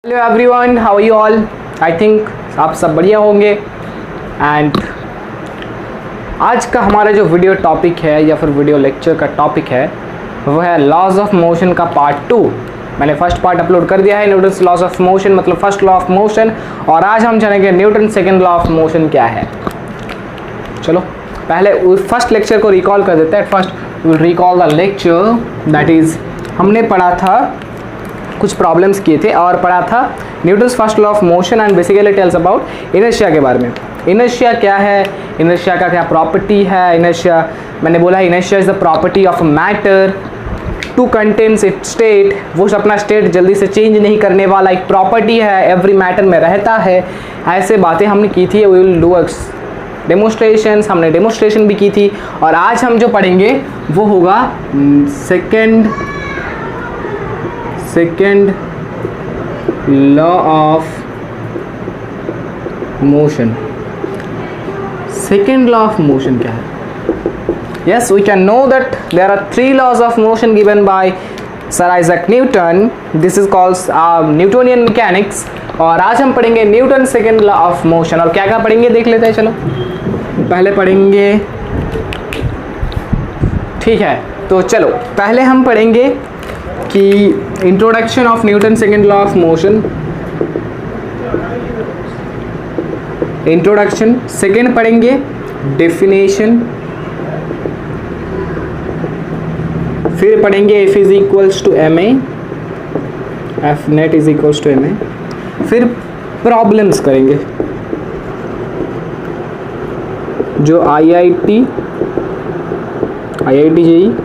Hello everyone, how you all. I think आप सब बढ़िया होंगे। एंड आज का हमारा जो वीडियो टॉपिक है या फिर वीडियो लेक्चर का टॉपिक है वो है लॉज ऑफ मोशन का पार्ट 2। मैंने फर्स्ट पार्ट अपलोड कर दिया है, न्यूटन्स लॉज ऑफ मोशन मतलब फर्स्ट लॉ ऑफ मोशन, और आज हम जानेंगे Newton second law of motion क्या है। चलो पहले फर्स्ट लेक्चर को रिकॉल कर देते हैं। First will recall the lecture, that is हमने पढ़ा था, कुछ प्रॉब्लम्स किए थे और पढ़ा था Newton's first law of motion and basically tells about inertia के बारे में। इनर्शिया क्या है, इनर्शिया का क्या प्रॉपर्टी है। इनर्शिया मैंने बोला inertia is the property of matter to contains it state. वो अपना स्टेट जल्दी से चेंज नहीं करने वाला एक प्रॉपर्टी है, एवरी मैटर में रहता है। ऐसे बातें हमने की थी। वी विल डू डेमोस्ट्रेशंस, हमने डेमोस्ट्रेशन भी की थी। और आज हम जो पढ़ेंगे वो होगा second law of motion. Second law of motion क्या है? Yes, we can know that there are three laws of motion given by Sir Isaac Newton. This is called Newtonian mechanics. और आज हम पढ़ेंगे Newton second law of motion. और क्या क्या पढ़ेंगे देख लेते हैं। चलो पहले पढ़ेंगे, ठीक है। तो चलो पहले हम पढ़ेंगे कि introduction of Newton second law of motion, introduction. Second पढ़ेंगे डेफिनेशन, फिर पढ़ेंगे F is equals to M A, F net is equals to M A. फिर प्रॉब्लम्स करेंगे जो आईआईटी जेई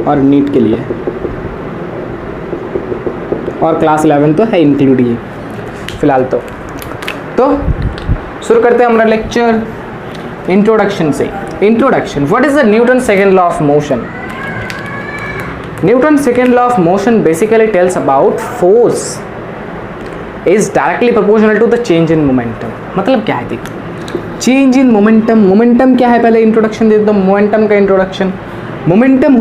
और नीट के लिए, और क्लास 11 तो है इंक्लूड ये फिलहाल। तो शुरू करते हैं हमारा लेक्चर इंट्रोडक्शन से। Introduction, what is the Newton second law of motion? Newton's second law of motion basically tells about force is directly proportional to the change in momentum। मतलब क्या है देखो, चेंज इन मोमेंटम। मोमेंटम क्या है पहले introduction दे दो। Momentum का introduction, momentum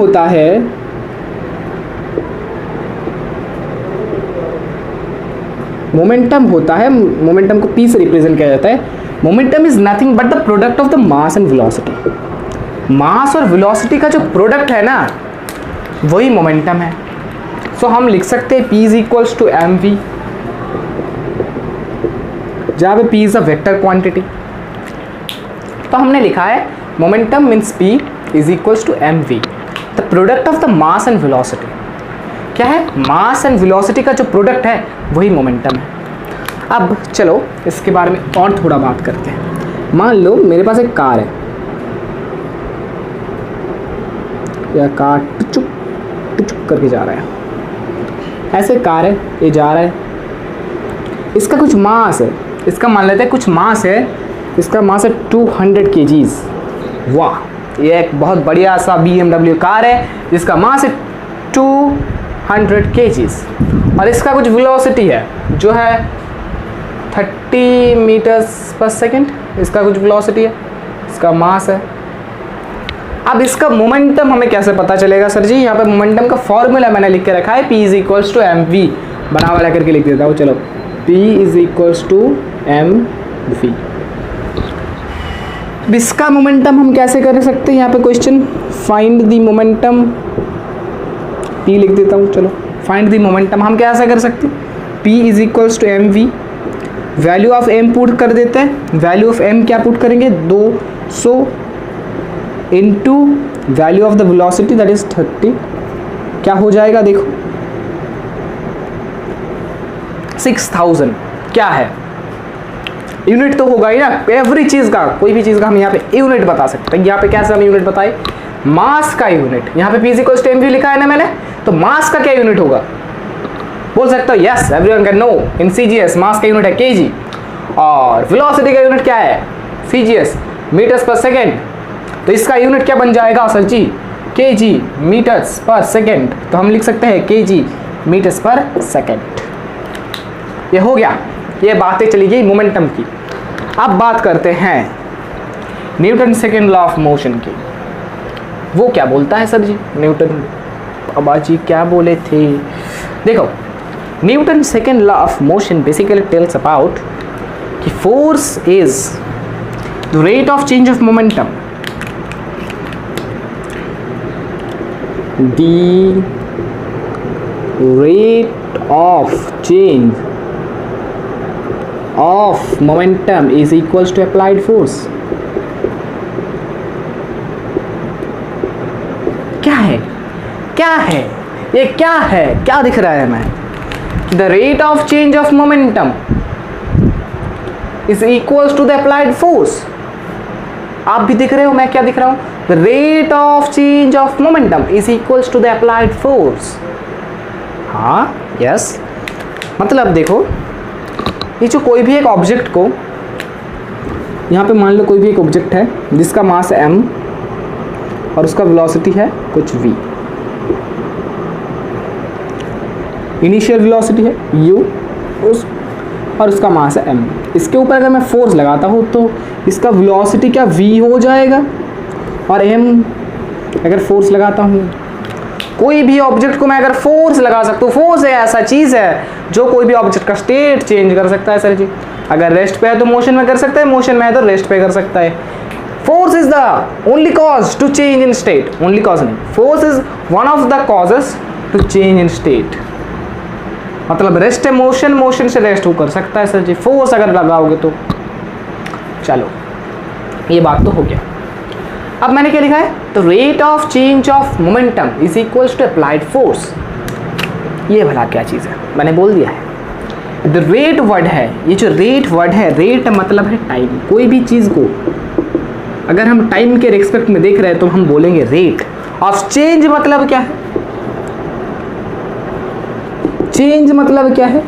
होता है मोमेंटम को पी से रिप्रेजेंट किया जाता है। Momentum is nothing but the product of the mass and velocity. Mass और वेलोसिटी का जो प्रोडक्ट है ना वही मोमेंटम है। सो हम लिख सकते हैं P is equals to M V, जहाँ पे P is a vector quantity. तो हमने लिखा है momentum means P is equals to M V, the product of the mass and velocity. क्या है? मास एंड वेलोसिटी का जो प्रोडक्ट है वही मोमेंटम है। अब चलो इसके बारे में और थोड़ा बात करते हैं। मान लो मेरे पास एक कार है, या कार टुचुक करके जा रहा है। ऐसे कार है, ये जा रहा है, इसका कुछ मास है, इसका मान लेते हैं कुछ मास है, इसका मास है 200 kgs। वाह, ये एक बहुत बढ़िया सा BMW कार है जिसका मास है 200 kgs। और इसका कुछ वेलोसिटी है जो है 30 मीटर्स पर सेकेंड। इसका कुछ वेलोसिटी है, इसका मास है। अब इसका मोमेंटम हमें कैसे पता चलेगा सर जी? यहाँ पे मोमेंटम का फॉर्मूला मैंने लिख के रखा है, P is equals to M V. बना वाला करके लिख देता हूँ। चलो P is equals to M V. इसका मोमेंटम हम कैसे कर सकते हैं? यहाँ पे question, find the momentum, P लिख देता हूँ। चलो फाइंड द मोमेंटम हम कैसे कर सकते हैं? P is equals to M V, value of m put कर देते हैं। वैल्यू ऑफ m क्या पुट करेंगे? 200 into value of the velocity that is 30। क्या हो जाएगा देखो, 6000। क्या है? यूनिट तो होगा ही ना एवरी चीज़ का, कोई भी चीज़ का हम यहाँ पे यूनिट बता सकते हैं। यहाँ पे कैसे हम यूनिट बताए? मास का यूनिट। यहाँ पे P is equals to M V लिखा है ना मैंने, तो मास का क्या यूनिट होगा? बोल सकते हो yes, everyone can no in CGS मास का यूनिट है kg। और वेलोसिटी का यूनिट क्या है? CGS मीटर्स पर सेकेंड। तो इसका यूनिट क्या बन जाएगा सर जी? kg मीटर्स पर सेकेंड। तो हम लिख सकते हैं kg मीटर्स पर सेकेंड। ये हो गया, ये बातें चली गई मोमेंटम की। अब बात करते हैं Newton second law of motion की। वो क्या बोलता है सर जी? न्यूटन बाबा जी क्या बोले थे? देखो Newton second law of motion basically tells about कि force is the rate of change of momentum, the rate of change of momentum is equals to applied force. क्या है, क्या है ये, क्या है, क्या दिख रहा है हमें? The rate of change of momentum is equals to the applied force. आप भी दिख रहे हो, मैं क्या दिख रहा हूं? The rate of change of momentum is equals to the applied force. हाँ, यस। मतलब देखो, ये जो कोई भी एक ऑब्जेक्ट को, यहाँ पे मान लो कोई भी एक ऑब्जेक्ट है जिसका मास है m और उसका वेलोसिटी है कुछ v, इनिशियल वेलोसिटी है u और उसका मास है m। इसके ऊपर अगर मैं फोर्स लगाता हूँ तो इसका वेलोसिटी क्या v हो जाएगा, और m अगर फोर्स लगाता हूँ, कोई भी ऑब्जेक्ट को मैं अगर फोर्स लगा सकता हूँ, फोर्स है ऐसा चीज़ है जो कोई भी ऑब्जेक्ट का स्टेट चेंज कर सकता है सर जी। अगर रेस्ट पे है तो मोशन में कर सकता है, मोशन में है तो रेस्ट पे कर सकता है। Force is the only cause to change in state, only cause नहीं, force is one of the causes to change in state. मतलब रेस्ट है मोशन, मोशन से रेस्ट हो कर सकता है सर जी, फोर्स अगर लगाओगे तो। चलो, ये बात तो हो गया। अब मैंने क्या लिखा है? तो rate of change of momentum is equals to applied force. ये भला क्या चीज़ है, मैंने बोल दिया है। द रेट वर्ड है, ये जो रेट वर्ड है, रेट मतलब है टाइम। कोई भी चीज़ को अगर हम टाइम के रिस्पेक्ट में देख रहे हैं तो हम बोलेंगे रेट ऑफ चेंज। मतलब क्या है? चेंज मतलब क्या है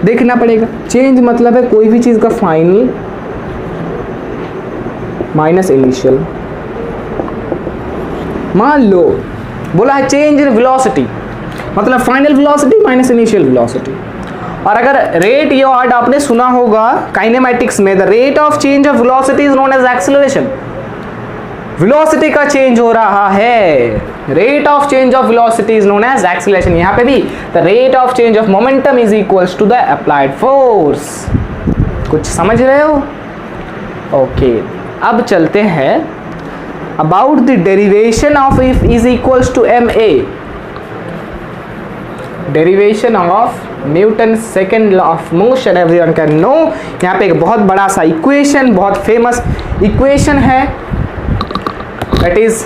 देखना पड़ेगा। चेंज मतलब है कोई भी चीज़ का फाइनल माइनस इनिशियल। मान लो बोला है चेंज इन वेलोसिटी, मतलब final velocity minus initial velocity. और अगर रेट, ये वर्ड आपने सुना होगा काइनेमैटिक्स में, the rate of change of velocity is known as acceleration. Velocity का चेंज हो रहा है, rate of change of velocity is known as acceleration. यहाँ पे भी the rate of change of momentum is equals to the applied force. कुछ समझ रहे हो? ओके, अब चलते हैं about the derivation of F is equals to ma। Derivation of Newton second law of motion everyone can no. यहाँ पे एक बहुत बड़ा सा इक्वेशन, बहुत फेमस इक्वेशन है, that is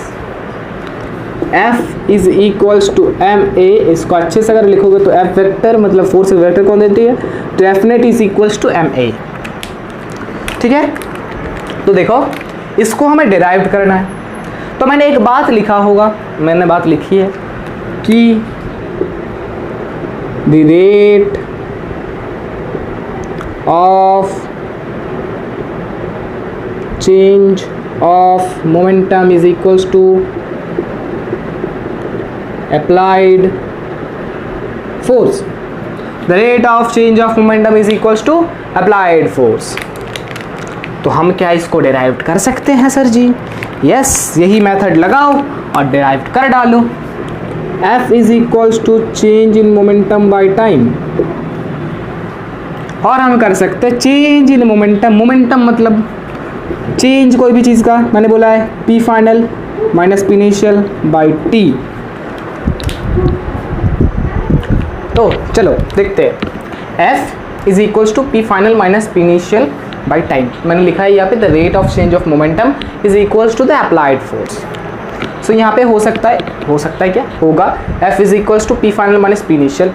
F is equals to ma। इसको अच्छे से अगर लिखोगे तो F वेक्टर मतलब फोर्स वेक्टर कौन देती है, तो F net is equals to ma। ठीक है, तो देखो इसको हमें डिराइव करना है। तो मैंने एक बात लिखा होगा, मैंने बात लिखी है कि the rate of change of momentum is equals to applied force. The rate of change of momentum is equals to applied force. तो हम क्या इसको डिराइव कर सकते हैं सर जी? यस, यही मेथड लगाओ और डिराइव कर डालो। F is equals to change in momentum by time. और हम कर सकते हैं चेंज इन मोमेंटम। मोमेंटम मतलब चेंज कोई भी चीज़ का, मैंने बोला है P final minus P initial by T। तो चलो देखते हैं, F is equals to P final minus P initial by time. मैंने लिखा है यहाँ पे the rate of change of momentum is equals to the applied force. So यहाँ पे हो सकता है क्या होगा, F is equals to P final minus P initial.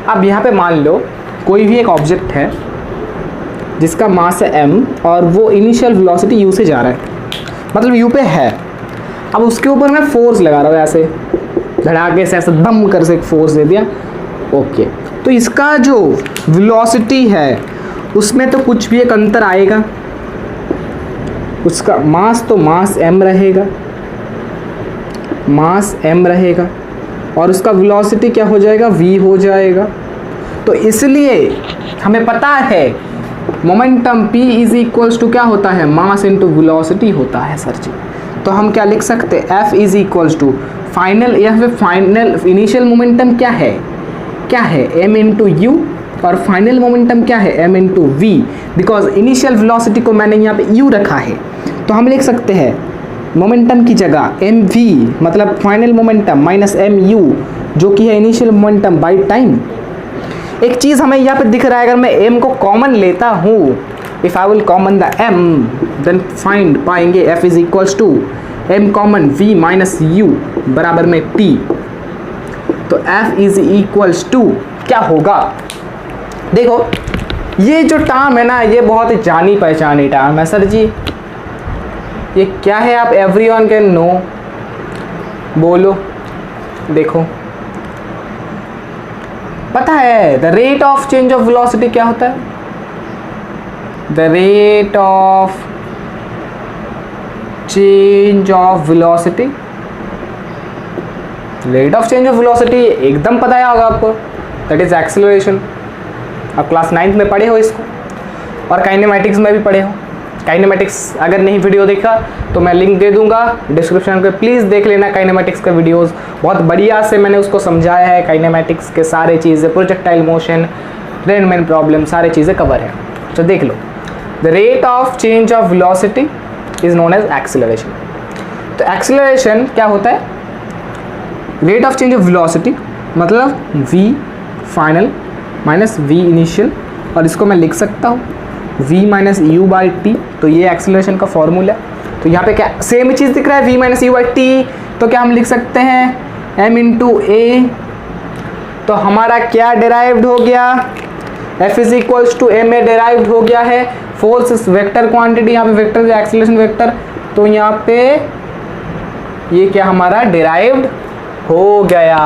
अब यहाँ पे मान लो कोई भी एक ऑब्जेक्ट है जिसका मास है m और वो इनिशियल वेलोसिटी u से जा रहा है, मतलब u पे है। अब उसके ऊपर मैं फोर्स लगा रहा हूँ, ऐसे धड़ाके से ऐसे दम कर से फोर्स दे दिया। ओके, तो इसका जो वेलोसिटी है उसमें तो कुछ भी एक अंतर आएगा, उसका मास तो मास m रहेगा, मास m रहेगा और उसका वेलोसिटी क्या हो जाएगा, v हो जाएगा। तो इसलिए हमें पता है momentum p is equals to क्या होता है, मास इनटू वेलोसिटी होता है सर जी। तो हम क्या लिख सकते हैं, F is equals to final या फिर फाइनल इनिशियल मोमेंटम क्या है, क्या है m इंटू यू और फाइनल मोमेंटम क्या है m इंटू वी। बिकॉज इनिशियल वेलोसिटी को मैंने यहाँ पे u रखा है, तो हम लिख सकते हैं मोमेंटम की जगह एम वी मतलब final momentum minus M U जो कि है इनिशियल मोमेंटम बाई टाइम। एक चीज़ हमें यहाँ पे दिख रहा है, अगर मैं m को कॉमन लेता हूँ, if I will common the m then find पाएंगे f is equals to m common v minus u बराबर में t। तो f इज इक्वल्स टू क्या होगा, देखो ये जो टर्म है ना ये बहुत ही जानी पहचानी टर्म है। सर जी ये क्या है, आप एवरीवन कैन नो बोलो। देखो पता है the rate of change of velocity क्या होता है, the rate of change of velocity, rate of change of velocity एकदम पता है होगा आपको, दैट इज एक्सेलरेशन। आप क्लास 9th में पढ़े हो इसको और काइनेमैटिक्स में भी पढ़े हो। काइनेमैटिक्स अगर नहीं वीडियो देखा तो मैं लिंक दे दूंगा डिस्क्रिप्शन पे, प्लीज़ देख लेना काइनेमैटिक्स का वीडियोस, बहुत बढ़िया से मैंने उसको समझाया है। काइनेमैटिक्स के सारे चीज़ें, प्रोजेक्टाइल मोशन, रेनमैन प्रॉब्लम, सारे चीज़ें कवर है, तो देख लो। The rate of change of velocity is known as acceleration. तो एक्सेलरेशन क्या होता है, rate of change of velocity मतलब v final minus v initial, और इसको मैं लिख सकता हूँ v minus u by t. तो ये एक्सेलरेशन का फॉर्मूला है। तो यहाँ पे क्या सेम चीज़ दिख रहा है, v minus u by t, तो क्या हम लिख सकते हैं m इंटू ए। तो हमारा क्या डिराइव्ड हो गया, f is equals to M A derived हो गया है। फोर्स वेक्टर क्वांटिटी, यहाँ पे वेक्टर एक्सेलरेशन वेक्टर, तो यहाँ पे ये क्या हमारा डिराइव्ड हो गया।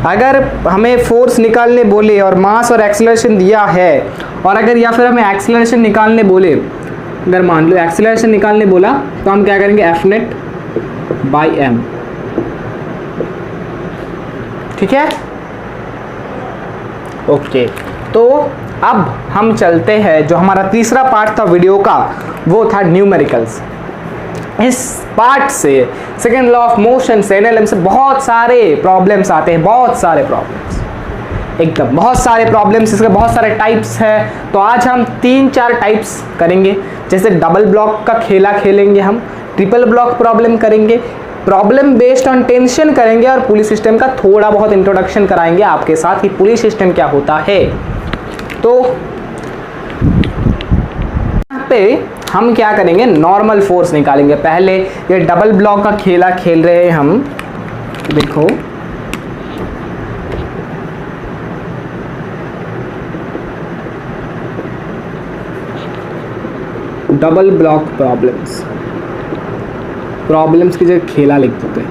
अगर हमें फोर्स निकालने बोले और मास और एक्सेलरेशन दिया है, और अगर या फिर हमें एक्सेलरेशन निकालने बोले, अगर मान लो एक्सेलरेशन निकालने बोला तो हम क्या करेंगे एफ नेट बाई एम, ठीक है ओके। तो अब हम चलते हैं, जो हमारा तीसरा पार्ट था वीडियो का वो था न्यूमेरिकल्स। इस पार्ट से सेकेंड लॉ ऑफ मोशन से एनएलएम से बहुत सारे प्रॉब्लम्स आते हैं, बहुत सारे प्रॉब्लम्स, एकदम बहुत सारे प्रॉब्लम्स, इसके बहुत सारे टाइप्स हैं। तो आज हम 3-4 टाइप्स करेंगे, जैसे डबल ब्लॉक का खेला खेलेंगे हम, ट्रिपल ब्लॉक प्रॉब्लम करेंगे, प्रॉब्लम बेस्ड ऑन टेंशन करेंगे, और पुलिस सिस्टम का थोड़ा बहुत इंट्रोडक्शन कराएंगे आपके साथ कि पुलिस सिस्टम क्या होता है। तो यहाँ पे हम क्या करेंगे, नॉर्मल फोर्स निकालेंगे। पहले ये डबल ब्लॉक का खेला खेल रहे हैं हम, देखो डबल ब्लॉक प्रॉब्लम्स की जगह खेला लिख देते हैं।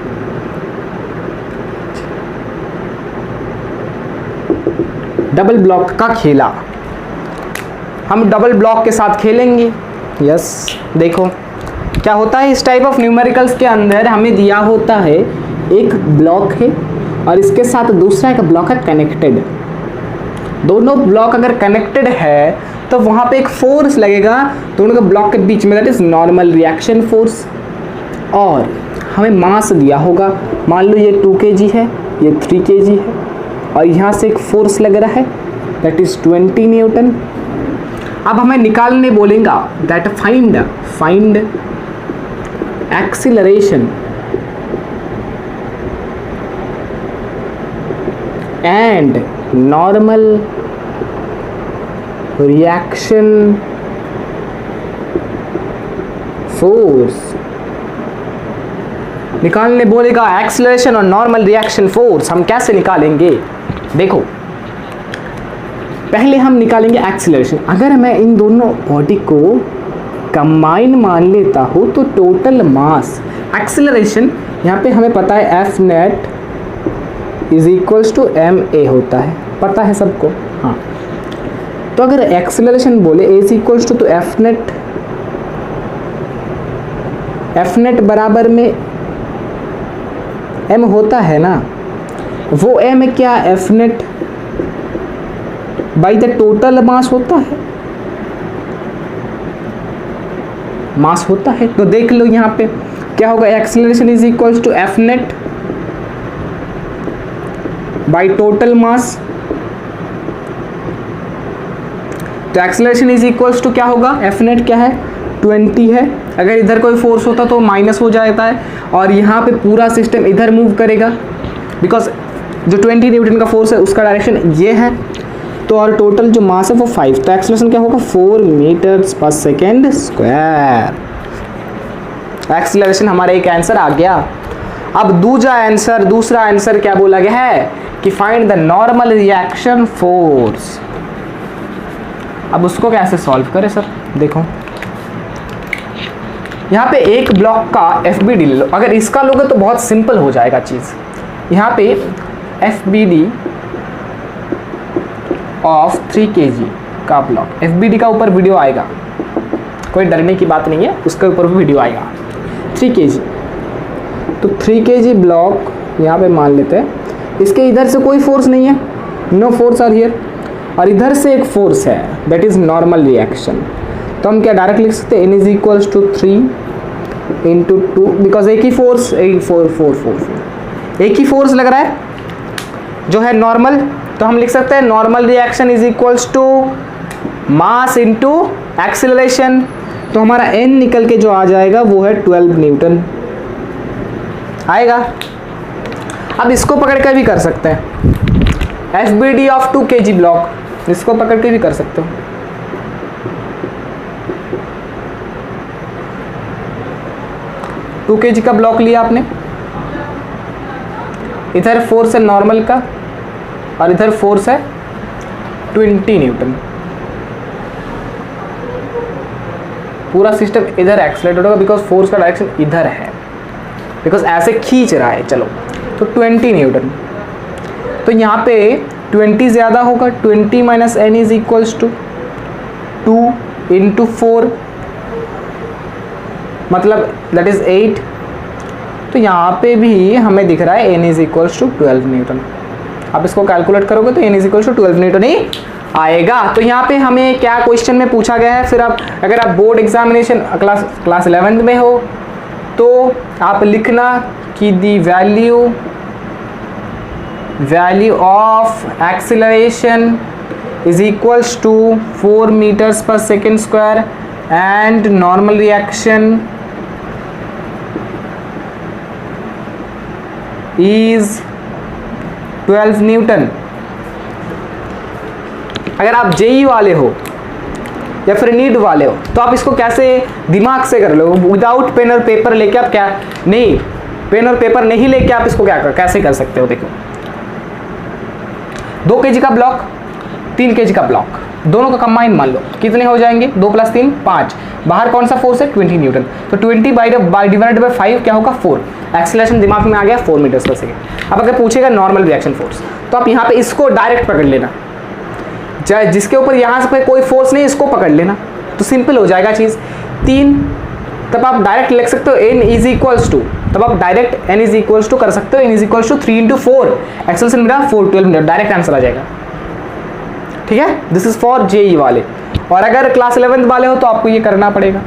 डबल ब्लॉक का खेला हम डबल ब्लॉक के साथ खेलेंगे। यस देखो क्या होता है, इस टाइप ऑफ न्यूमेरिकल्स के अंदर हमें दिया होता है एक ब्लॉक है और इसके साथ दूसरा एक ब्लॉक है कनेक्टेड। दोनों ब्लॉक अगर कनेक्टेड है तो वहाँ पे एक फोर्स लगेगा दोनों के ब्लॉक के बीच में, that is normal reaction force. और हमें मास दिया होगा, मान लो ये 2 kg है, ये 3 kg है, और यहाँ से एक फोर्स लग रहा है दैट इज 20 न्यूटन। अब हमें निकालने बोलेगा that find acceleration and normal reaction force. निकालने बोलेगा एक्सीलरेशन और नॉर्मल रिएक्शन फोर्स। हम कैसे निकालेंगे, देखो पहले हम निकालेंगे एक्सीलरेशन। अगर मैं इन दोनों बॉडी को कंबाइन मान लेता हूँ तो टोटल मास, एक्सीलरेशन यहाँ पे हमें पता है F net is equals to M A होता है, पता है सबको। हाँ तो अगर एक्सीलरेशन बोले ए इज इक्वल्स टू, तो एफ नेट बराबर में एम होता है ना, वो एम क्या F net by the total mass होता है, मास होता है। तो देख लो यहाँ पे क्या होगा, acceleration is equals to F net by total mass. तो एक्सेलरेशन इज इक्वल्स टू क्या होगा, एफ नेट क्या है 20 है। अगर इधर कोई फोर्स होता तो माइनस हो जाता है, और यहाँ पे पूरा सिस्टम इधर मूव करेगा बिकॉज जो 20 न्यूटन का फोर्स है उसका डायरेक्शन ये है। तो और टोटल जो मास है वो 5, तो एक्सेलरेशन क्या होगा 4 मीटर्स पर सेकेंड स्क्वायर। एक्सेलरेशन हमारा एक आंसर आ गया। अब दूसरा आंसर क्या बोला गया है कि find the normal reaction force. अब उसको कैसे सॉल्व करें सर, देखो यहाँ पे एक ब्लॉक का FBD ले लो। अगर इसका लोगे तो बहुत सिंपल हो जाएगा चीज़। यहाँ पे FBD ऑफ 3 kg का ब्लॉक, FBD का ऊपर वीडियो आएगा, कोई डरने की बात नहीं है, उसके ऊपर भी वीडियो आएगा। 3 kg, तो 3 kg ब्लॉक यहाँ पे मान लेते हैं। इसके इधर से कोई फोर्स नहीं है, नो फोर्स आर हियर, और इधर से एक फोर्स है, दैट इज नॉर्मल रिएक्शन। तो हम क्या डायरेक्ट लिख सकते हैं, N is equals to 3 into 2, because एक ही फोर्स, एक ही फोर्स लग रहा है जो है नॉर्मल। तो हम लिख सकते हैं normal reaction is equals to mass into acceleration. तो हमारा N निकल के जो आ जाएगा वो है 12 न्यूटन आएगा। अब इसको पकड़ के भी कर सकते हैं, FBD ऑफ 2 kg ब्लॉक, इसको पकड़ के भी कर सकते हो। टू kg का ब्लॉक लिया आपने, इधर फोर्स है नॉर्मल का और इधर फोर्स है 20 न्यूटन। पूरा सिस्टम इधर एक्सेलरेट होगा बिकॉज फोर्स का डायरेक्शन इधर है, बिकॉज ऐसे खींच रहा है। चलो तो 20 न्यूटन, तो यहाँ पे 20 ज़्यादा होगा, 20 minus N is equals to 2 into 4, मतलब दैट इज़ 8। तो यहाँ पे भी हमें दिख रहा है N is equals to 12 newton. आप इसको कैलकुलेट करोगे तो N is equals to 12 newton ही आएगा। तो यहाँ पे हमें क्या क्वेश्चन में पूछा गया है, फिर आप अगर आप बोर्ड एग्जामिनेशन क्लास 11th में हो तो आप लिखना कि the value of acceleration is equals to 4 metres पर second square and normal reaction is 12 newton. अगर आप जेई वाले हो या फिर नीट वाले हो तो आप इसको कैसे दिमाग से कर लो, विदाउट पेन और पेपर लेके आप क्या नहीं, पेन और पेपर नहीं लेके आप इसको कैसे कर सकते हो। देखो 2 kg का ब्लॉक, 3 kg का ब्लॉक, दोनों का कंबाइन मान लो कितने हो जाएंगे, 2 + 3 5। बाहर कौन सा फोर्स है 20 न्यूटन, तो 20 बाई डिवाइडेड बाई 5 क्या होगा 4। एक्सेलरेशन दिमाग में आ गया 4 मीटर्स पर सेकेंड। अब अगर पूछेगा नॉर्मल रिएक्शन फोर्स तो आप यहाँ पे इसको डायरेक्ट पकड़ लेना, चाहे जिसके ऊपर यहाँ से कोई फोर्स नहीं इसको पकड़ लेना, तो सिंपल हो जाएगा चीज़। 3 तब आप डायरेक्ट लिख सकते हो N इज इक्वल्स टू, तब आप direct N is equals to कर सकते हो, N is equals to 3 into 4, acceleration मिला 4 12 मिनट, डायरेक्ट आंसर आ जाएगा। ठीक है, दिस इज फॉर जेई वाले। और अगर क्लास 11th वाले हो तो आपको ये करना पड़ेगा।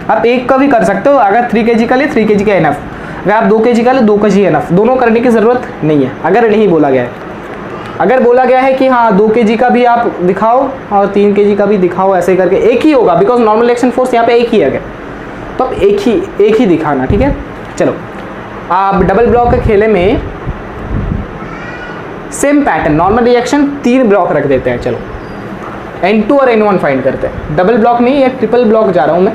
आप एक का भी कर सकते हो, अगर 3 kg का लिए 3 kg का एनफ, अगर आप 2 kg का लिए 2 kg एनफ, दोनों करने की ज़रूरत नहीं है अगर नहीं बोला गया है। अगर बोला गया है कि हाँ 2 kg का भी आप दिखाओ और 3 kg का भी दिखाओ, ऐसे करके एक ही होगा बिकॉज नॉर्मल रिएक्शन फोर्स यहाँ पे एक ही है, तो अब एक ही दिखाना। ठीक है, चलो आप डबल ब्लॉक के खेले में same pattern, normal reaction 3 block रख देते हैं। चलो N2 और N1 फाइंड करते हैं, डबल ब्लॉक नहीं, ये ट्रिपल ब्लॉक जा रहा हूँ मैं,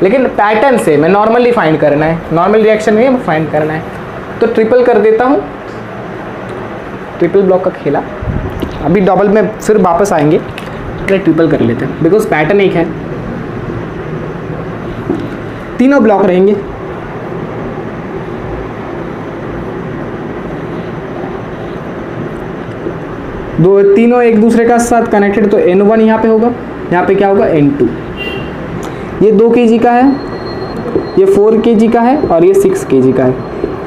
लेकिन पैटर्न से मैं नॉर्मली फाइंड करना है, नॉर्मल रिएक्शन में फाइंड करना है। तो ट्रिपल कर देता हूँ, ट्रिपल ब्लॉक का खेला। अभी डबल में फिर वापस आएंगे, ट्रिपल कर लेते हैं बिकॉज पैटर्न एक है, तीनों ब्लॉक रहेंगे। तीनों एक दूसरे का साथ कनेक्टेड, तो N1 यहाँ पे होगा, यहाँ पे क्या होगा N2। ये 2 kg का है, ये 4 kg का है और ये 6 kg का है।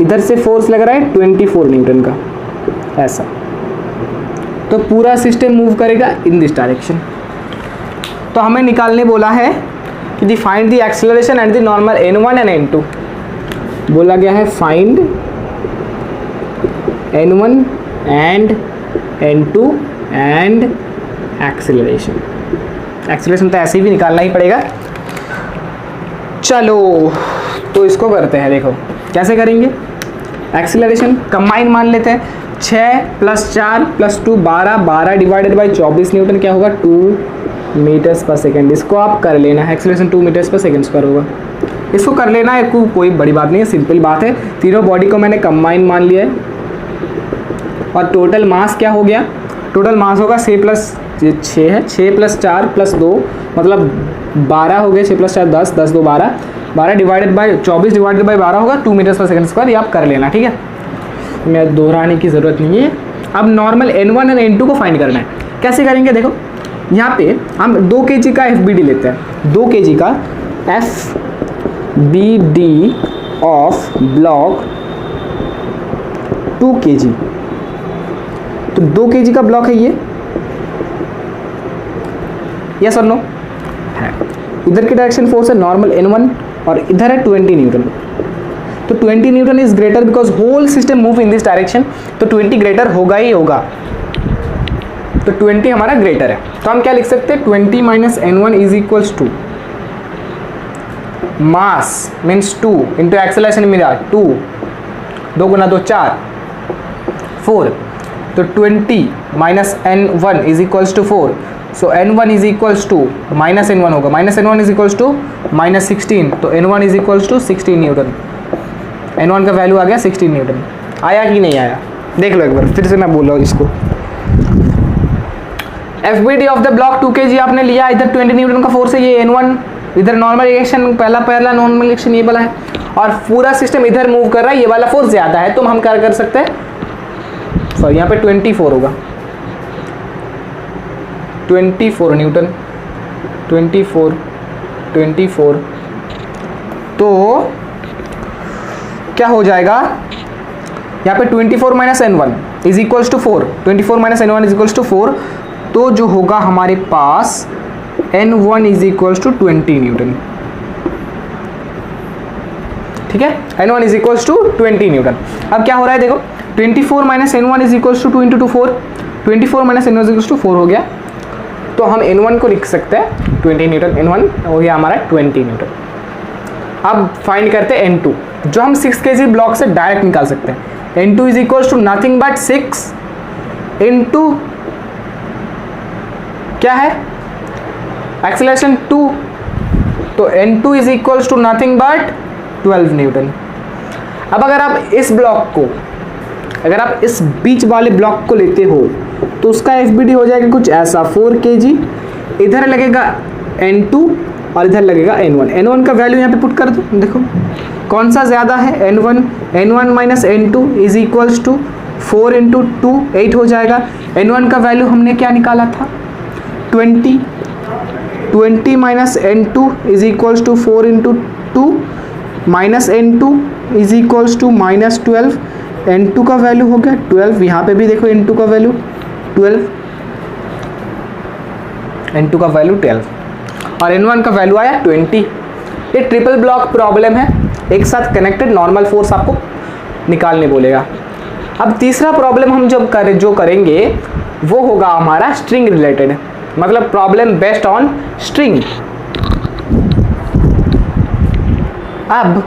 इधर से फोर्स लग रहा है 24 न्यूटन का, ऐसा। तो पूरा सिस्टम मूव करेगा इन दिस डायरेक्शन। तो हमें निकालने बोला है कि the find the acceleration and the normal N1 and N2। बोला गया है फाइंड N1 and n2 and acceleration. Acceleration तो ऐसे भी निकालना ही पड़ेगा। चलो तो इसको करते हैं, देखो कैसे करेंगे। एक्सीलरेशन कंबाइन मान लेते हैं, 6 + 4 + 2 12, 12 डिवाइडेड बाई 24 न्यूटन क्या होगा 2 मीटर्स पर सेकेंड। इसको आप कर लेना है, एक्सीलरेशन 2 मीटर्स पर सेकेंड स्क्वायर होगा। इसको कर लेना है, कोई बड़ी बात नहीं है, सिंपल बात है। तीनों बॉडी को मैंने कंबाइन मान लिया है और टोटल मास क्या हो गया, टोटल मास होगा 6 + 6 है, 6 + 4 + 2 मतलब 12 हो गए, 6 + 4 10, 10 2 12, 12 डिवाइडेड बाई 24 डिवाइडेड बाई 12 होगा 2 मीटर्स पर सेकेंड स्क्वायर। ये आप कर लेना, ठीक है, मैं दोहराने की ज़रूरत नहीं है। अब नॉर्मल n1 और n2 को फाइंड करना है। कैसे करेंगे, देखो यहाँ पे हम 2 kg का FBD लेते हैं, 2 kg का FBD ऑफ ब्लॉक 2 kg। तो 2 kg का ब्लॉक है ये, यस और नो है। इधर की डायरेक्शन फोर्स है नॉर्मल n1 और इधर है 20 न्यूटन। तो 20 newton is greater because whole system move in this direction, तो 20 ग्रेटर होगा ही होगा। तो 20 हमारा ग्रेटर है, तो हम क्या लिख सकते हैं 20 - n1 is equals to mass means 2 into acceleration मिला 2, 2 × 2 4, 4। तो 20 - n1 is equals to 4। So n1 is equals to -n1 होगा, -n1 इज इक्वल्स टू -16। तो n1 is equals to 16 Newton. n1 का वैल्यू आ गया 16 न्यूटन। आया कि नहीं आया, देख लो एक बार फिर से मैं बोल रहा हूँ इसको। FBD of the block 2 kg आपने लिया, इधर 20 न्यूटन का फोर्स है, ये n1 इधर नॉर्मल रिएक्शन पहला नॉर्मल रिएक्शन ये वाला है और पूरा सिस्टम इधर मूव कर रहा है, ये वाला फोर्स ज़्यादा है। तो हम क्या कर सकते हैं, सॉरी यहाँ पे 24 होगा, 24 न्यूटन, 24। तो क्या हो जाएगा यहाँ पे 24 - n1 is equals to 4, 24 - n1 is equals to 4। तो जो होगा हमारे पास n1 is equals to 20 newton, ठीक है, n1 is equals to 20 Newton. अब क्या हो रहा है देखो, 24 - n1 is equals to 2 × 2 4, 24 - n1 is equals to 4 हो गया। तो हम n1 को लिख सकते हैं 20 न्यूटन, n1 हो गया हमारा 20 न्यूटन। अब फाइंड करते हैं n2, जो हम 6 kg ब्लॉक से डायरेक्ट निकाल सकते हैं। n2 is equals to nothing but 6 into क्या है एक्सेलरेशन 2, तो n2 is equals to nothing but 12 newton. अब अगर आप इस ब्लॉक को, अगर आप इस बीच वाले ब्लॉक को लेते हो तो उसका FBD हो जाएगा कुछ ऐसा 4 kg, इधर लगेगा n2 और इधर लगेगा n1। n1 का वैल्यू यहाँ पे पुट कर दो, देखो कौन सा ज़्यादा है n1 - n2 is equals to 4 × 2 8 हो जाएगा। n1 का वैल्यू हमने क्या निकाला था 20 - n2 is equals to 4 × 2 -n2 is equals to -12। n2 का वैल्यू हो गया 12, यहाँ पे भी देखो n2 का वैल्यू 12, n2 का वैल्यू 12 और n1 का वैल्यू आया 20। ये ट्रिपल ब्लॉक प्रॉब्लम है, एक साथ कनेक्टेड नॉर्मल फोर्स आपको निकालने बोलेगा। अब तीसरा प्रॉब्लम हम जो करेंगे वो होगा हमारा स्ट्रिंग रिलेटेड, मतलब प्रॉब्लम बेस्ड ऑन स्ट्रिंग। अब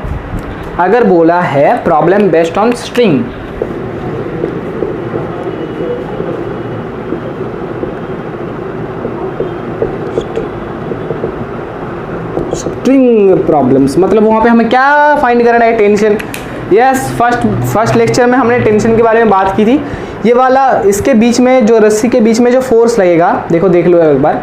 अगर बोला है problem based on string, string problems मतलब वहाँ पे हमें क्या फाइंड करना है, टेंशन। यस, फर्स्ट लेक्चर में हमने टेंशन के बारे में बात की थी। ये वाला इसके बीच में जो रस्सी के बीच में जो फोर्स लगेगा, देखो देख लो एक बार,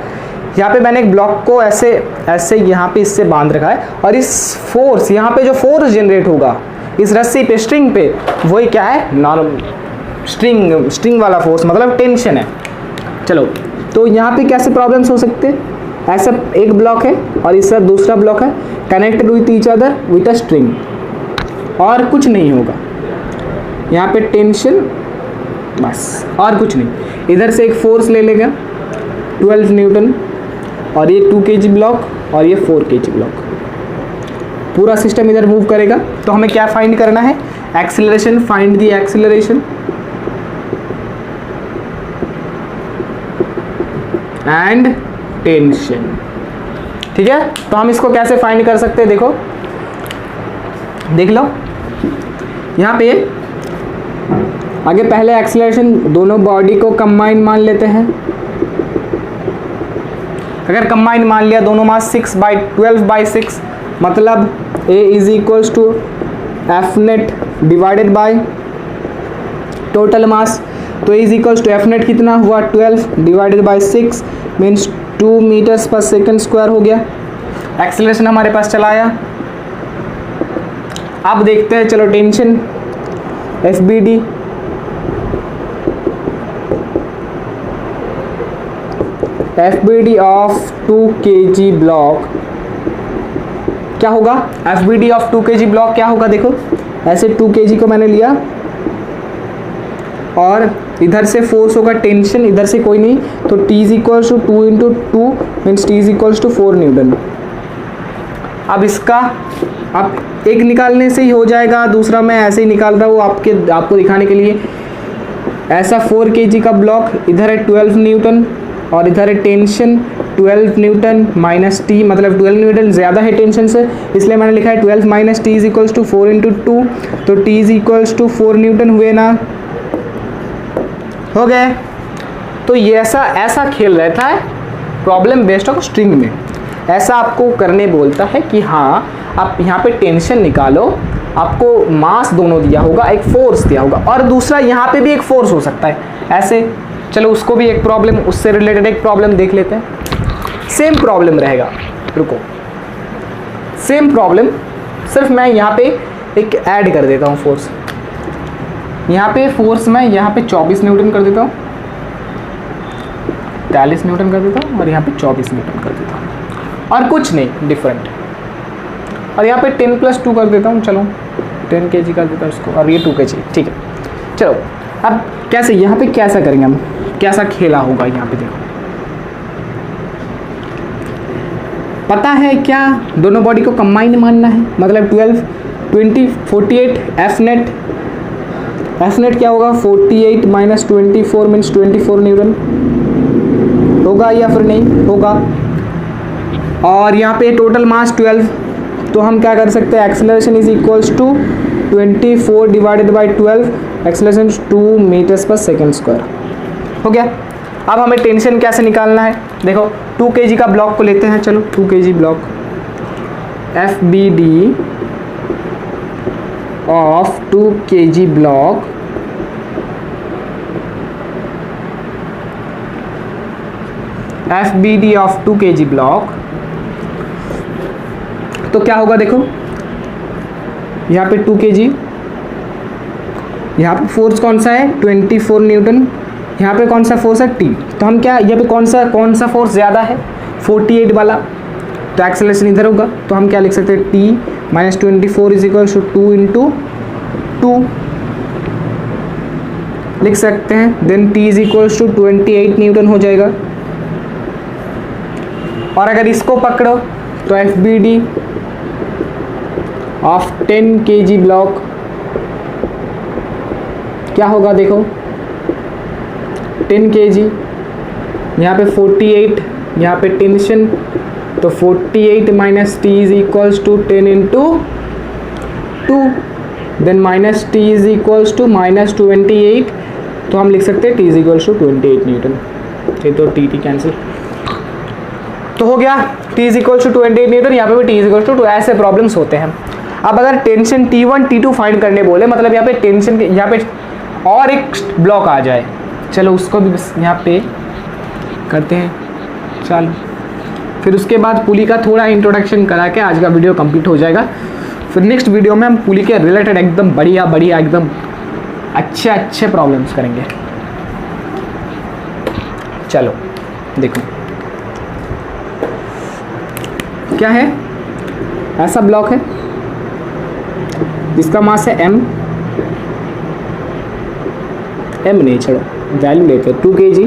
यहाँ पे मैंने एक ब्लॉक को ऐसे यहाँ पे इससे बांध रखा है और इस फोर्स यहाँ पे जो फोर्स जनरेट होगा इस रस्सी पे स्ट्रिंग पे, वही क्या है नॉर्मल स्ट्रिंग वाला फोर्स मतलब टेंशन है। चलो तो यहाँ पे कैसे प्रॉब्लम्स हो सकते हैं, ऐसा एक ब्लॉक है और इसका दूसरा ब्लॉक है connected with each other with a string और कुछ नहीं होगा, यहाँ पे टेंशन बस और कुछ नहीं। इधर से एक फोर्स ले लेगा 12 न्यूटन और ये 2 kg ब्लॉक और ये 4 kg ब्लॉक, पूरा सिस्टम इधर मूव करेगा। तो हमें क्या फाइंड करना है, acceleration, find the acceleration. And tension. ठीक है, तो हम इसको कैसे फाइंड कर सकते हैं, देखो देख लो यहाँ पे आगे पहले एक्सीलरेशन दोनों बॉडी को कंबाइन मान लेते हैं। अगर कंबाइन मान लिया दोनों मास 6/12/6 मतलब A is equals to F net divided by total mass. तो A is equals to F net कितना हुआ 12 डिवाइडेड बाय 6 मीन्स 2 मीटर्स पर सेकेंड स्क्वायर हो गया। एक्सीलरेशन हमारे पास चला आया। अब देखते हैं, चलो tension FBD of 2 kg block क्या होगा। FBD ऑफ 2 kg ब्लॉक क्या होगा, देखो ऐसे 2 kg को मैंने लिया और इधर से फोर्स होगा टेंशन, इधर से कोई नहीं, तो T is equals to 2 into 2 means T is equals to 4 newton. अब इसका अब एक निकालने से ही हो जाएगा, दूसरा मैं ऐसे ही निकाल रहा हूँ आपको दिखाने के लिए। ऐसा 4 kg का ब्लॉक, इधर है 12 न्यूटन और इधर है टेंशन 12 न्यूटन माइनस टी, मतलब 12 न्यूटन ज़्यादा है टेंशन से, इसलिए मैंने लिखा है 12 minus T is equals to 4 into 2, तो T is equals to 4 newton हुए ना, हो गए। तो ये ऐसा खेल रहता है प्रॉब्लम बेस्ड ऑफ स्ट्रिंग में। ऐसा आपको करने बोलता है कि हाँ आप यहाँ पे टेंशन निकालो, आपको मास दोनों दिया होगा, एक फोर्स दिया होगा और दूसरा यहाँ पे भी एक फोर्स हो सकता है ऐसे। चलो उसको भी एक प्रॉब्लम, उससे रिलेटेड एक प्रॉब्लम देख लेते हैं। सेम प्रॉब्लम रहेगा, रुको सेम प्रॉब्लम, सिर्फ मैं यहाँ पे एक ऐड कर देता हूँ फोर्स। यहाँ पे फोर्स मैं यहाँ पे 24 न्यूटन कर देता हूँ, 43 न्यूटन कर देता हूँ और यहाँ पे 24 न्यूटन कर देता हूँ और कुछ नहीं डिफरेंट। और यहाँ पे 10 + 2 कर देता हूँ, चलो 10 kg कर देता हूँ उसको और ये 2 kg, ठीक है। चलो अब कैसे यहाँ पे कैसा करेंगे हम, कैसा खेला होगा यहाँ पे देखो। पता है क्या, दोनों बॉडी को कंबाइन मानना है, मतलब 12 20 48 एफ नेट क्या होगा 48 माइनस 24 मीन्स 24 न्यूटन होगा या फिर नहीं होगा। और यहाँ पे टोटल मास 12, तो हम क्या कर सकते हैं, acceleration is equals to 24 divided by 12, acceleration 2 metres पर सेकेंड स्क्वायर हो गया। अब हमें टेंशन कैसे निकालना है, देखो 2 kg का ब्लॉक को लेते हैं, चलो 2 kg block, FBD of 2 kg block FBD of 2 kg block, तो क्या होगा देखो यहाँ पे 2 kg, यहाँ पे फोर्स कौन सा है 24 न्यूटन, यहाँ पे कौन सा फोर्स है T, तो हम क्या यहाँ पे कौन सा फोर्स ज़्यादा है 48 वाला, तो एक्सेलरेशन इधर होगा, तो हम क्या लिख सकते हैं T minus 24 is equal to 2 into 2 लिख सकते हैं, then T is equal to 28 newton हो जाएगा। और अगर इसको पकड़ो तो FBD ऑफ 10 kg ब्लॉक क्या होगा देखो 10 kg, यहाँ पे 48, यहाँ पे टेंशन, तो 48 minus T is equals to 10 into 2, then minus T is equals to minus 28, तो हम लिख सकते हैं T is equals to 28 newton. ये तो टी कैंसिल तो हो गया, T is equals to 28 newton, यहाँ पे भी टी इज इक्वल्स टू, ऐसे प्रॉब्लम्स होते हैं। अब अगर टेंशन T1 T2 फाइंड करने बोले, मतलब यहाँ पे टेंशन के यहाँ पे और एक ब्लॉक आ जाए, चलो उसको भी यहाँ पे करते हैं। चलो फिर उसके बाद पुली का थोड़ा इंट्रोडक्शन करा के आज का वीडियो कंप्लीट हो जाएगा। फिर नेक्स्ट वीडियो में हम पुली के रिलेटेड एकदम बढ़िया एकदम अच्छे प्रॉब्लम्स करेंगे। चलो देखो क्या है, ऐसा ब्लॉक है जिसका मास है m नहीं छोड़ो वैल्यू लेते हैं 2 kg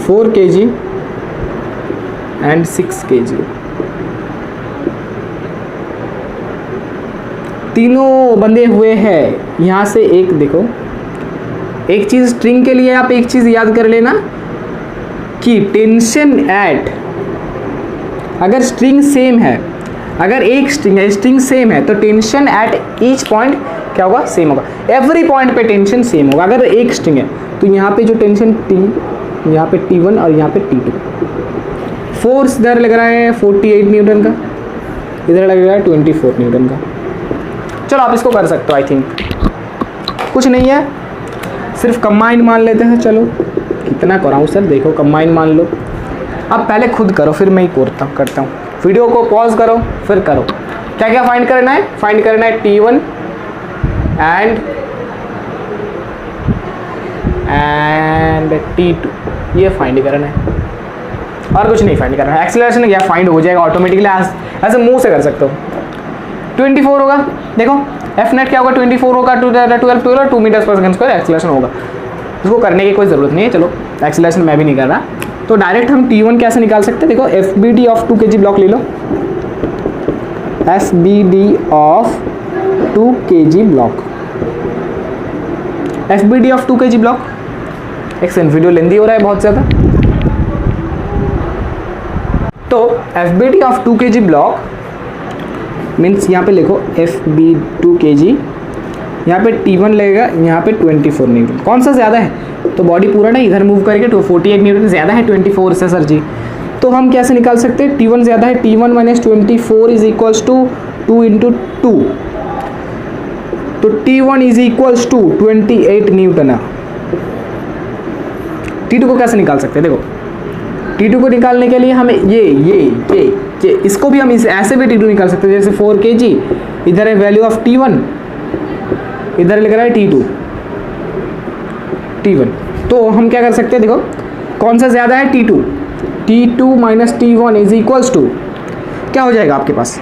4 kg एंड 6 kg, तीनों बंधे हुए हैं। यहाँ से एक देखो, एक चीज़ स्ट्रिंग के लिए आप एक चीज़ याद कर लेना, कि टेंशन एट, अगर स्ट्रिंग सेम है, अगर एक स्ट्रिंग सेम है तो टेंशन एट ईच पॉइंट क्या होगा, सेम होगा। एवरी पॉइंट पे टेंशन सेम होगा। अगर एक स्ट्रिंग है तो यहाँ पे जो टेंशन T, यहाँ पे T1 और यहाँ पे T2। फोर्स इधर लग रहा है 48 न्यूटन का, इधर लग रहा है 24 न्यूटन का। चलो आप इसको कर सकते हो। आई थिंक कुछ नहीं है, सिर्फ कंबाइन मान लेते हैं। चलो कितना कराऊँ सर, देखो कंबाइन मान लो। अब पहले खुद करो फिर मैं ही करता हूँ। वीडियो को पॉज करो फिर करो। क्या क्या फाइंड करना है? फाइंड करना है T1 एंड T2, ये फाइंड करना है और कुछ नहीं फाइंड करना है। एक्सीलरेशन क्या फाइंड हो जाएगा ऑटोमेटिकली, ऐसे मुंह से कर सकते हो। 24 होगा, देखो एफ नेट क्या होगा, 24 होगा, 2 मीटर्स पर सेकंड स्क्वायर एक्सीलरेशन होगा। इसको करने की कोई ज़रूरत नहीं है। चलो एक्सीलरेशन मैं भी नहीं कर रहा, तो डायरेक्ट हम T1 कैसे निकाल सकते हैं? देखो FBD ऑफ 2 kg ब्लॉक ले लो, FBD of 2 kg block, FBD of 2 kg block. एक सेकंड, वीडियो लेंदी हो रहा है बहुत ज़्यादा। तो FBD of 2 kg block means यहाँ पे लिखो FB 2 kg, यहाँ पे T1 लगेगा, यहाँ पे 24 न्यूटन। कौन सा ज़्यादा है? तो बॉडी पूरा ना इधर मूव करके 48 न्यूटन ज़्यादा है 24 से सर जी। तो हम कैसे निकाल सकते हैं? T1 ज़्यादा है, T1 minus 24 is equals to 2 into 2, तो T1 is equals to 28 Newton है। T2 को कैसे निकाल सकते हैं? देखो T2 को निकालने के लिए हमें ये इसको भी हम ऐसे भी T2 निकाल सकते हैं, जैसे 4 kg, इधर है वैल्यू ऑफ T1, इधर लिख रहा है T1। तो हम क्या कर सकते हैं? देखो कौन सा ज़्यादा है? T2 minus T1 is equals to क्या हो जाएगा आपके पास?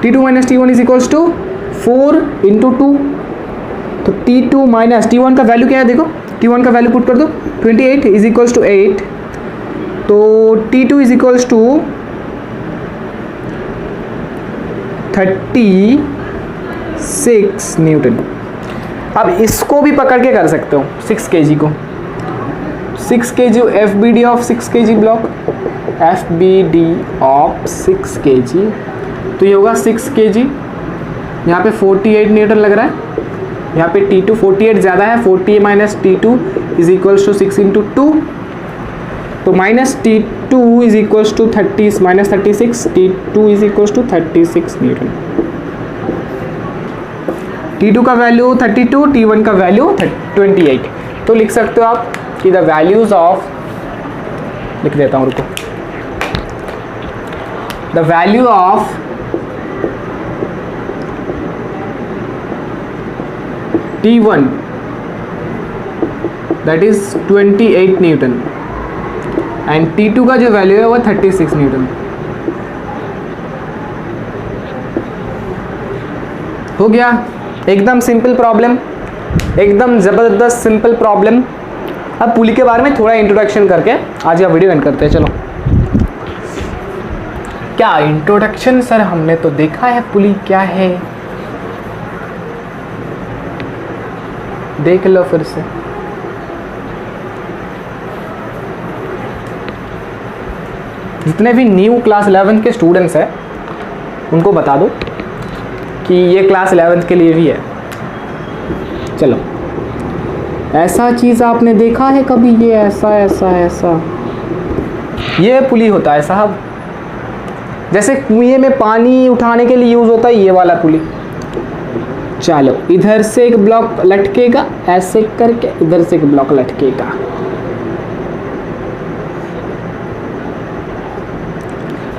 T2 minus T1 is equals to 4 into 2, तो T2 माइनस T1 का वैल्यू क्या है? देखो T1 का वैल्यू पुट कर दो, 28 इज इक्वल्स टू 8, तो T2 is equals to 36 Newton. अब इसको भी पकड़ के कर सकते हो 6 kg को, 6 kg FBD of 6 kg block, FBD of 6 kg, तो ये होगा 6 kg। यहाँ पे 48 न्यूटन लग रहा है, यहाँ पे T2 48 ज़्यादा है, 40 minus T2 is equals to 6 into 2, तो minus T2 is equals to 30 minus 36, T2 is equals to 36 newton. T2 का वैल्यू 32, T1 का वैल्यू 28। तो लिख सकते हो आप कि द वैल्यूज ऑफ, लिख देता हूँ रुको, the value of T1 that is 28 Newton and T2 का जो वैल्यू है वो 36 न्यूटन। हो गया, एकदम सिंपल प्रॉब्लम, एकदम ज़बरदस्त सिंपल प्रॉब्लम। अब पुली के बारे में थोड़ा इंट्रोडक्शन करके आज का वीडियो एंड करते हैं। चलो, क्या इंट्रोडक्शन सर, हमने तो देखा है पुली क्या है, देख लो फिर से। जितने भी न्यू क्लास 11th के स्टूडेंट्स हैं उनको बता दो कि ये क्लास 11th के लिए भी है। चलो, ऐसा चीज़ आपने देखा है कभी? ये ऐसा ये पुली होता है साहब, जैसे कुएं में पानी उठाने के लिए यूज़ होता है ये वाला पुली। चलो, इधर से एक ब्लॉक लटकेगा ऐसे करके, इधर से एक ब्लॉक लटकेगा,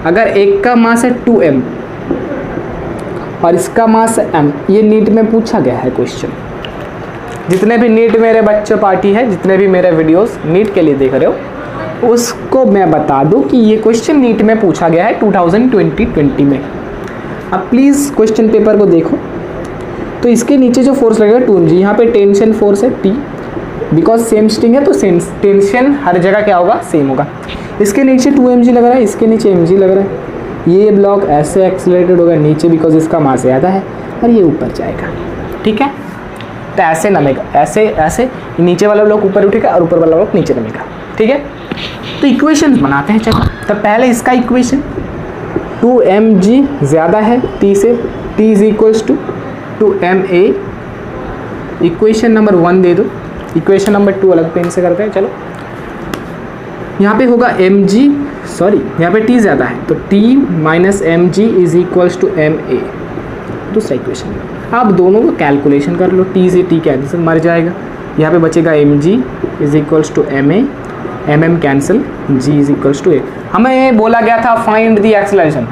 अगर एक का मास है 2m और इसका मास है m, ये नीट में पूछा गया है क्वेश्चन। जितने भी नीट मेरे बच्चों पार्टी है, जितने भी मेरे वीडियोस नीट के लिए देख रहे हो, उसको मैं बता दूं कि ये क्वेश्चन नीट में पूछा गया है 2020 में। अब प्लीज़ क्वेश्चन पेपर को देखो। तो इसके नीचे जो फोर्स लगेगा 2mg, यहाँ पे टेंशन फोर्स है T, बिकॉज सेम स्ट्रिंग है तो टेंशन हर जगह क्या होगा, सेम होगा। इसके नीचे 2mg लग रहा है, इसके नीचे mg लग रहा है। ये ब्लॉक ऐसे एक्सीलरेटेड होगा नीचे बिकॉज इसका मास ज़्यादा है, और ये ऊपर जाएगा। ठीक है, तो ऐसे नमेगा, ऐसे नीचे वाला ब्लॉक ऊपर उठेगा और ऊपर वाला ब्लॉक नीचे नमेगा। ठीक है, तो इक्वेशन बनाते हैं। चलो तो पहले इसका इक्वेशन 2mg ज़्यादा है t से, t is equals to 2ma। Equation number 1 दे दो, इक्वेशन नंबर 2 अलग पेन से करते हैं। चलो यहाँ पे होगा mg, सॉरी यहाँ पे t ज़्यादा है तो t minus mg is equals to ma। दूसरा इक्वेशन आप दोनों को कैलकुलेशन कर लो, t से t कैंसिल मर जाएगा, यहाँ पे बचेगा mg is equals to ma, mm cancel, g is equals to a। हमें बोला गया था फाइंड द एक्सेलरेशन,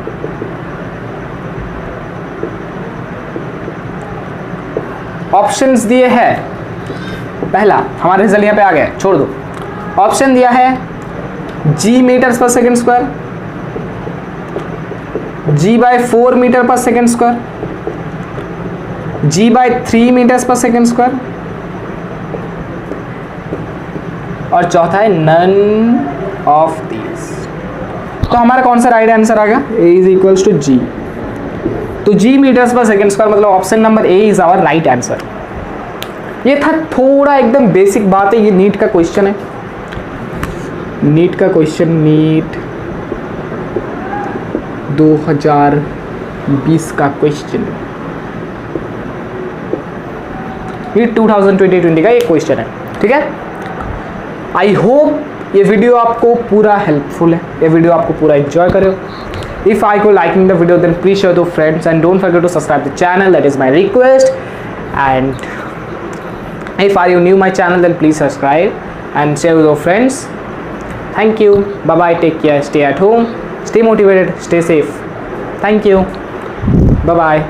ऑप्शंस दिए हैं। पहला हमारा रिजल्ट यहाँ पे आ गया, छोड़ दो। ऑप्शन दिया है g मीटर्स पर second square, g by 4 metre per second square, g by 3 metres पर सेकेंड स्क्वायर, और चौथा है नन ऑफ दीज। तो हमारा कौन सा राइट आंसर आ गया? a is equals to g। तो g मीटर्स पर सेकेंड स्क्वायर मतलब option number a is our right answer. ये था थोड़ा एकदम बेसिक बात है, ये नीट का क्वेश्चन है, नीट का क्वेश्चन, नीट 2020 का क्वेश्चन, नीट 2020 का ये क्वेश्चन है, ठीक है। आई होप ये वीडियो आपको पूरा हेल्पफुल है, ये वीडियो आपको पूरा एंजॉय करे। If I go liking the video, then please share to friends and don't forget to subscribe the channel. That is my request. And if are you new my channel, then please subscribe and share with your friends. Thank you. Bye bye. Take care. Stay at home. Stay motivated. Stay safe. Thank you. Bye bye.